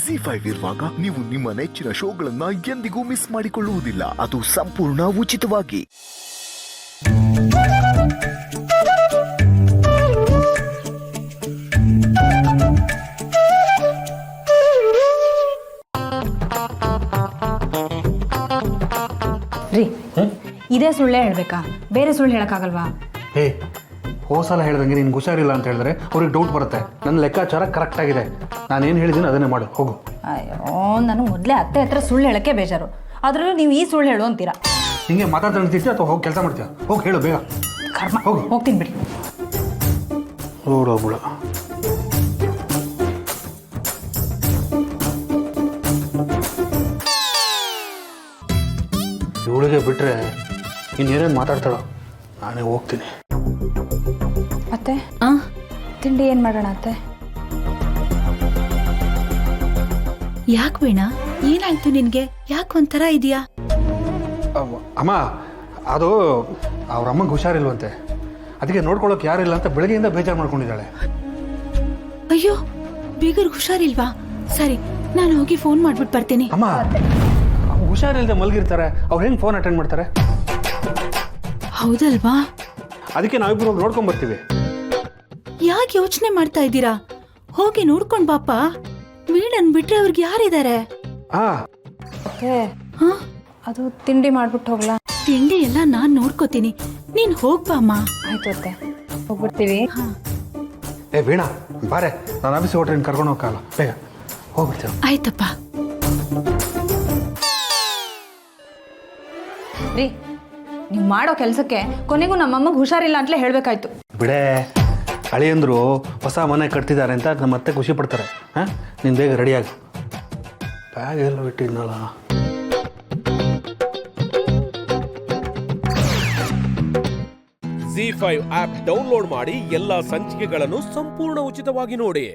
ZEE5 ಇರುವಾಗ ನೀವು ನಿಮ್ಮ ನೆಚ್ಚಿನ ಶೋಗಳನ್ನ ಎಂದಿಗೂ ಮಿಸ್ ಮಾಡಿಕೊಳ್ಳುವುದಿಲ್ಲ. ಅದು ಸಂಪೂರ್ಣ ಉಚಿತವಾಗಿ. ರೀ, ಇದೇ ಸುಳ್ಳೇ ಹೇಳ್ಬೇಕಾ? ಬೇರೆ ಸುಳ್ಳು ಹೇಳಕ್ಕಾಗಲ್ವಾ? ಹೋಸಲ ಹೇಳ್ದಂಗೆ ನೀನು ಹುಷಾರಿಲ್ಲ ಅಂತ ಹೇಳಿದ್ರೆ ಅವ್ರಿಗೆ ಡೌಟ್ ಬರುತ್ತೆ. ನನ್ನ ಲೆಕ್ಕಾಚಾರ ಕರೆಕ್ಟ್ ಆಗಿದೆ, ನಾನೇನು ಹೇಳಿದ್ದೀನಿ ಅದನ್ನೇ ಮಾಡು, ಹೋಗು. ಅಯ್ಯೋ, ನನಗೆ ಮೊದಲೇ ಅತ್ತೆ ಹತ್ರ ಸುಳ್ಳು ಹೇಳಕ್ಕೆ ಬೇಜಾರು, ಆದ್ರೂ ನೀವು ಈ ಸುಳ್ಳು ಹೇಳು ಅಂತೀರಾ. ಹಿಂಗೆ ಮಾತಾಡ್ತಿರ್ತೀಯ ಅಥವಾ ಹೋಗಿ ಕೆಲಸ ಮಾಡ್ತೀಯ? ಹೋಗಿ ಹೇಳು ಬೇಗ. ಕರ್ಮ, ಹೋಗು. ಹೋಗ್ತೀನಿ ಬಿಡಿ. ನೋಡೋಗ್ಬಿಡ. ಇವಳಿಗೆ ಬಿಟ್ಟರೆ ಇನ್ನೇನೇನು ಮಾತಾಡ್ತಾಳೋ, ನಾನೇ ಹೋಗ್ತೀನಿ. ಅತ್ತೆ, ತಿಂಡಿ ಏನು ಮಾಡೋಣ ಅತ್ತೆ? ಯಾಕೆ ವೀಣಾ, ಏನಾಯ್ತು ನಿನ್ಗೆ? ಯಾಕೆ ಒಂಥರ ಇದೆಯಾ? ಅಮ್ಮ, ಅದು ಅವ್ರ ಅಮ್ಮಂಗೆ ಹುಷಾರಿಲ್ವಂತೆ, ಅದಕ್ಕೆ ನೋಡ್ಕೊಳ್ಳೋಕೆ ಯಾರಿಲ್ಲ ಅಂತ ಬೆಳಗ್ಗೆಯಿಂದ ಬೇಜಾರು ಮಾಡ್ಕೊಂಡಿದ್ದಾಳೆ. ಅಯ್ಯೋ, ಬೀಗರ್ಗೆ ಹುಷಾರಿಲ್ವಾ? ಸರಿ, ನಾನು ಹೋಗಿ ಫೋನ್ ಮಾಡ್ಬಿಟ್ಟು ಬರ್ತೀನಿ. ಅಮ್ಮ, ಹುಷಾರಿಲ್ಲದೆ ಮಲಗಿರ್ತಾರೆ, ಅವ್ರು ಹೆಂಗೆ ಫೋನ್ ಅಟೆಂಡ್ ಮಾಡ್ತಾರೆ? ಹೌದಲ್ವಾ? ಅದಕ್ಕೆ ನಾವಿಬ್ರು ಹೋಗಿ ನೋಡ್ಕೊಂಡ್ ಬರ್ತೀವಿ. ಯಾಕೆ ಯೋಚನೆ ಮಾಡ್ತಾ ಇದ್ದೀರಾ? ಹೋಗಿ ನೋಡ್ಕೊಂಡ್ ಬಾಪ. ವೀಣನ್ ಬಿಟ್ರೆ ಅವ್ರಿಗೆ ಯಾರಿದ್ದಾರೆ? ಅತ್ತೆ, ಅದು ತಿಂಡಿ ಮಾಡ್ಬಿಟ್ಟು ಹೋಗ್ಲಾ? ತಿಂಡಿ ಎಲ್ಲ ನಾನ್ ನೋಡ್ಕೋತೀನಿ, ನೀನ್ ಹೋಗ್ಬಾಮ್ಮ. ಆಯ್ತು ಅತ್ತೆ, ಹೋಗ್ಬಿಡ್ತೀವಿ. ಏ ವೀಣಾ, ಬಾರೆ, ನಾನು ಆಫೀಸಿಗೆ ಹೊಟ್ರೆ ಕರ್ಕೊಂಡು ಹೋಗಲ್ಲ, ಬೇಗ ಹೋಗ್ಬಿಡ್ತೀವಿ. ಆಯ್ತಪ್ಪ. ರೀ, ನೀವು ಮಾಡೋ ಕೆಲಸಕ್ಕೆ ಕೊನೆಗೂ ನಮ್ಮಮ್ಮಗೆ ಹುಷಾರಿಲ್ಲ ಅಂತಲೇ ಹೇಳಬೇಕಾಯ್ತು. ಬಿಡೇ, ಅಳಿಯಂದ್ರು ಹೊಸ ಮನೆ ಕಟ್ತಿದ್ದಾರೆ ಅಂತ ನಮ್ಮ ಮತ್ತೆ ಖುಷಿ ಪಡ್ತಾರೆ. ನೀನು ಬೇಗ ರೆಡಿಯಾಗಿ. ಬ್ಯಾಗ್ ಎಲ್ಲ ಇಟ್ಟಿದ್ನಲ್ಲ. ZEE5 ಆಪ್ ಡೌನ್ಲೋಡ್ ಮಾಡಿ ಎಲ್ಲಾ ಸಂಚಿಕೆಗಳನ್ನು ಸಂಪೂರ್ಣ ಉಚಿತವಾಗಿ ನೋಡಿ.